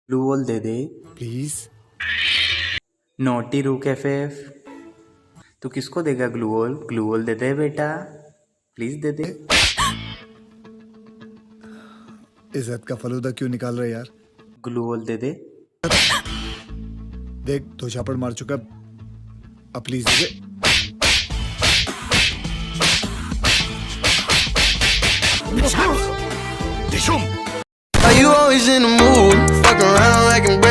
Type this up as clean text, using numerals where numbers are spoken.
ग्लूवॉल they they. Please. Naughty रूक FF, तू किसको देगा ग्लूवॉल? ग्लूवॉल दे दे बेटा, प्लीज दे दे। इज्जत का फलूदा क्यों निकाल रहे यार? ग्लूवॉल दे दे। देख, 2 झापड़ मार चुका, अब प्लीज दे दे। दिशुम